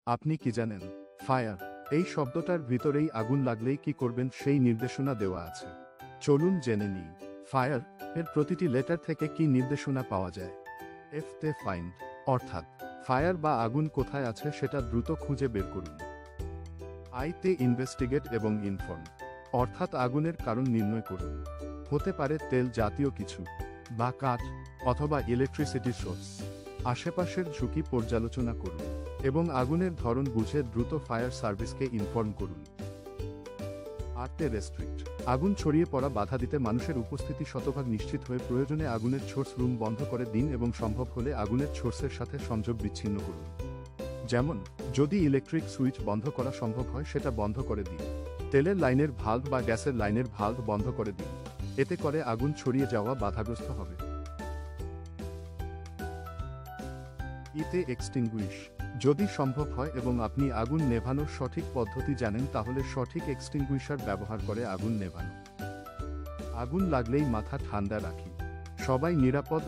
আপনি কি জানেন, ফায়ার এই শব্দটার ভিতরেই আগুন লাগলেই কি করবেন সেই নির্দেশনা দেওয়া আছে। চলুন জেনে নিই, ফায়ার এর প্রতিটি লেটার থেকে কি নির্দেশনা পাওয়া যায়। এফ তে ফাইন্ড, অর্থাৎ ফায়ার বা আগুন কোথায় আছে সেটা দ্রুত খুঁজে বের করুন। আই তে ইনভেস্টিগেট এবং ইনফর্ম, অর্থাৎ আগুনের কারণ নির্ণয় করুন। হতে পারে তেল জাতীয় কিছু, বা কাঠ, অথবা ইলেকট্রিসিটি সোর্স। আশেপাশের ঝুঁকি পর্যালোচনা করুন এবং আগুনের ধরন বুঝে দ্রুত ফায়ার সার্ভিসকে ইনফর্ম করুন। আর তে রেস্ট্রিক্ট, আগুন ছড়িয়ে পড়া বাধা দিতে মানুষের উপস্থিতি শতভাগ নিশ্চিত হয়ে প্রয়োজনে আগুনের সোর্স রুম বন্ধ করে দিন এবং সম্ভব হলে আগুনের সোর্সের সাথে সংযোগ বিচ্ছিন্ন করুন। যেমন, যদি ইলেকট্রিক সুইচ বন্ধ করা সম্ভব হয় সেটা বন্ধ করে দিন। তেলের লাইনের ভাল্ব বা গ্যাসের লাইনের ভাল্ব বন্ধ করে দিন, এতে করে আগুন ছড়িয়ে যাওয়া বাধাগ্রস্ত হবে। ইতে এক্সটিংগুইশ, যদি সম্ভব হয় এবং আপনি আগুন নেভানোর সঠিক পদ্ধতি জানেন তাহলে সঠিক এক্সটিংগুইশার ব্যবহার করে আগুন নেভানো। আগুন লাগলেই মাথা ঠান্ডা রাখি, সবাই নিরাপদ